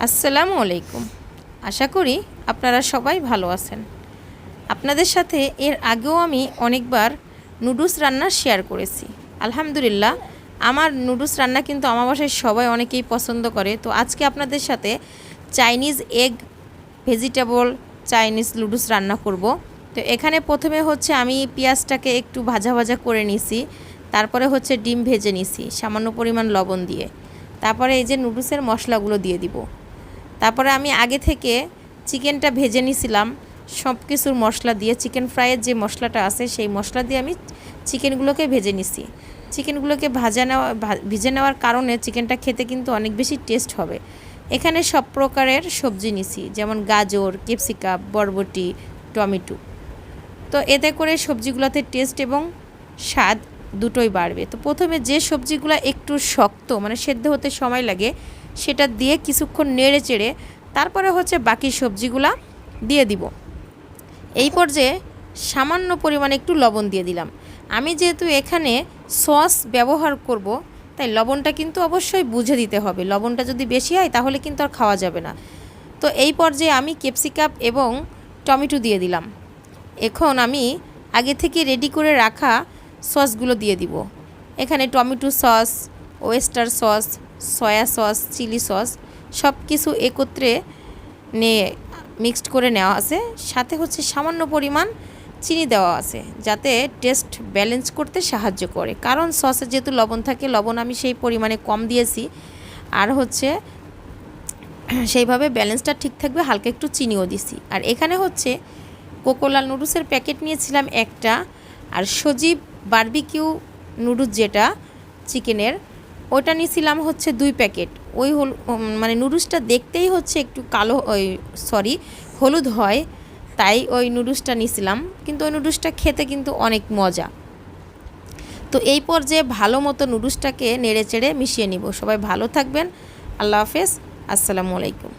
আসসালামু আলাইকুম। আশা করি আপনারা সবাই ভালো আছেন। আপনাদের সাথে এর আগেও আমি অনেকবার নুডলস রান্না শেয়ার করেছি। আলহামদুলিল্লাহ, আমার নুডলস রান্না কিন্তু আমার বাসায় সবাই অনেকেই পছন্দ করে। তো আজকে আপনাদের সাথে Chinese egg vegetable Chinese noodles রান্না করব। তো এখানে প্রথমে হচ্ছে আমি পেঁয়াজটাকে একটু ভাজা ভাজা করে নিছি, তারপরে হচ্ছে ডিম ভেজে নিছি সামান্য পরিমাণ লবণ দিয়ে। তারপরে এই যে নুডলসের মশলাগুলো দিয়ে দিব। তারপরে আমি আগে থেকে চিকেনটা ভেজে নিয়েছিলাম সব কিছুর মশলা দিয়ে। চিকেন ফ্রাইয়ের যে মশলাটা আছে সেই মশলা দিয়ে আমি চিকেনগুলোকে ভেজে নিছি। চিকেনগুলোকে ভেজে নেওয়ার কারণে চিকেনটা খেতে কিন্তু অনেক বেশি টেস্ট হবে। এখানে সব প্রকারের সবজি নিছি, যেমন গাজর, ক্যাপসিকাম, বরবটি, টমেটো। তো এতে করে সবজিগুলোতে টেস্ট এবং স্বাদ দুটোই বাড়বে। তো প্রথমে যে সবজিগুলো একটু শক্ত মানে সেদ্ধ হতে সময় লাগে সেটা দিয়ে কিছুক্ষণ নেড়ে চেড়ে তারপরে হচ্ছে বাকি সবজিগুলা দিয়ে দিব। এই পর্যায়ে সামান্য পরিমাণে একটু লবণ দিয়ে দিলাম। আমি যেহেতু এখানে সস ব্যবহার করব, তাই লবণটা কিন্তু অবশ্যই বুঝে দিতে হবে। লবণটা যদি বেশি হয় তাহলে কিন্তু আর খাওয়া যাবে না। তো এই পর্যায়ে আমি ক্যাপসিকাম এবং টমেটো দিয়ে দিলাম। এখন আমি আগে থেকে রেডি করে রাখা সসগুলো দিয়ে দিব। এখানে tomato sauce, oyster sauce, soya sauce, chilli sauce সব কিছু একত্রে নিয়ে মিক্সড করে নেওয়া আছে। সাথে হচ্ছে সামান্য পরিমাণ চিনি দেওয়া আছে, যাতে টেস্ট ব্যালেন্স করতে সাহায্য করে। কারণ সসে যেহেতু লবণ থাকে, লবণ আমি সেই পরিমাণে কম দিয়েছি। আর হচ্ছে সেইভাবে ব্যালেন্সটা ঠিক থাকবে, হালকা একটু চিনিও দিছি। আর এখানে হচ্ছে কোকোলাল নুডলসের প্যাকেট নিয়েছিলাম একটা, আর সজীব বারবিকিউ নুডলস যেটা চিকেনের, ওটা নিয়েছিলাম হচ্ছে 2 প্যাকেট। ওই মানে নুডলসটা দেখতেই হচ্ছে একটু কালো, হলুদ হয়, তাই ওই নুডলসটা নিয়েছিলাম। কিন্তু ওই নুডলসটা খেতে কিন্তু অনেক মজা। তো এই পর্যায়ে ভালো মতো নুডলসটাকে নেড়ে চেড়ে মিশিয়ে নিব। সবাই ভালো থাকবেন। আল্লাহ হাফেজ। আসসালামু আলাইকুম।